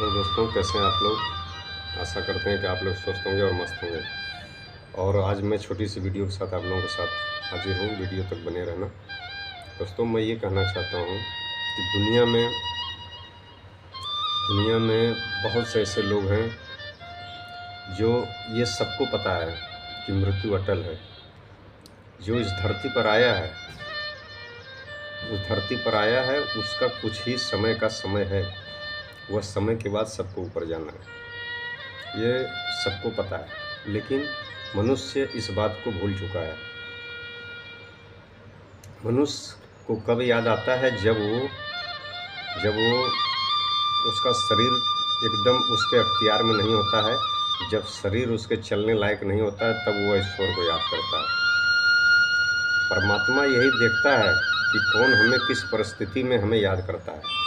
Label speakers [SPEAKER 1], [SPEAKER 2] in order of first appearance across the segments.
[SPEAKER 1] Hello दोस्तों, कैसे हैं आप लोग। आशा करते हैं कि आप लोग स्वस्थ होंगे और मस्त होंगे। और आज मैं छोटी सी वीडियो के साथ आप लोगों के साथ हाजिर हूँ। वीडियो तक बने रहना। दोस्तों, मैं ये कहना चाहता हूँ कि दुनिया में बहुत से ऐसे लोग हैं जो ये सबको पता है कि मृत्यु अटल है। जो इस धरती पर आया है, उस धरती पर आया है, उसका कुछ ही समय का समय है। वह समय के बाद सबको ऊपर जाना है, ये सबको पता है। लेकिन मनुष्य इस बात को भूल चुका है। मनुष्य को कब याद आता है, जब वो उसका शरीर एकदम उसके अख्तियार में नहीं होता है, जब शरीर उसके चलने लायक नहीं होता है, तब वो ईश्वर को याद करता है। परमात्मा यही देखता है कि कौन हमें किस परिस्थिति में हमें याद करता है।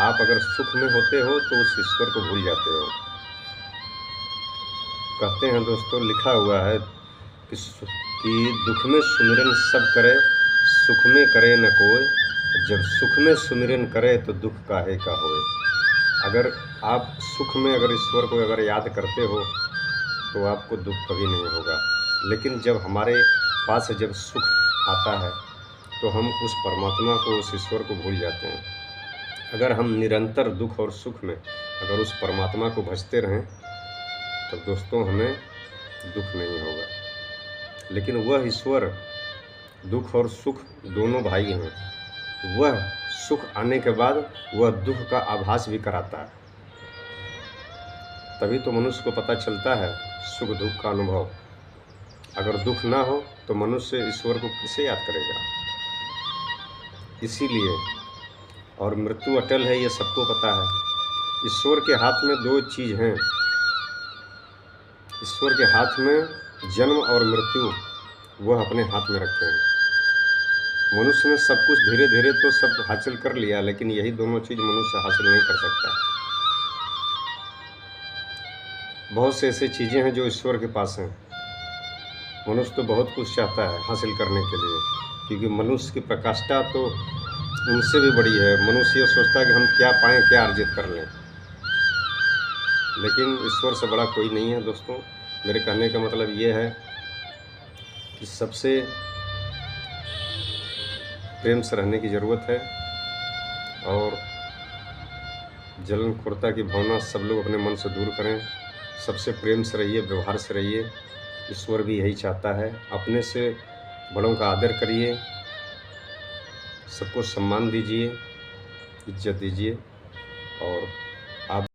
[SPEAKER 1] आप अगर सुख में होते हो तो उस ईश्वर को भूल जाते हो। कहते हैं दोस्तों, लिखा हुआ है कि दुख में सुमिरन सब करे, सुख में करे न कोई। जब सुख में सुमिरन करे तो दुख काहे का होए। अगर आप सुख में अगर ईश्वर को अगर याद करते हो तो आपको दुख कभी नहीं होगा। लेकिन जब हमारे पास जब सुख आता है तो हम उस परमात्मा को, उस ईश्वर को भूल जाते हैं। अगर हम निरंतर दुख और सुख में अगर उस परमात्मा को भजते रहें तो दोस्तों हमें दुख नहीं होगा। लेकिन वह ईश्वर दुख और सुख दोनों भाई हैं। वह सुख आने के बाद वह दुख का आभास भी कराता है। तभी तो मनुष्य को पता चलता है सुख दुख का अनुभव। अगर दुख ना हो तो मनुष्य ईश्वर को कैसे याद करेगा। इसीलिए और मृत्यु अटल है, ये सबको पता है। ईश्वर के हाथ में दो चीज़ हैं। ईश्वर के हाथ में जन्म और मृत्यु, वह अपने हाथ में रखे हैं। मनुष्य ने सब कुछ धीरे धीरे तो सब हासिल कर लिया, लेकिन यही दोनों चीज़ मनुष्य हासिल नहीं कर सकता। बहुत से ऐसी चीज़ें हैं जो ईश्वर के पास हैं। मनुष्य तो बहुत कुछ चाहता है हासिल करने के लिए, क्योंकि मनुष्य की प्रकाष्ठा तो उनसे भी बड़ी है। मनुष्य ये सोचता है कि हम क्या पाएँ, क्या अर्जित कर लें, लेकिन ईश्वर से बड़ा कोई नहीं है। दोस्तों, मेरे कहने का मतलब ये है कि सबसे प्रेम से रहने की ज़रूरत है। और जलन क्रूरता की भावना सब लोग अपने मन से दूर करें। सबसे प्रेम से रहिए, व्यवहार से रहिए। ईश्वर भी यही चाहता है। अपने से बड़ों का आदर करिए, सबको सम्मान दीजिए, इज्जत दीजिए। और आप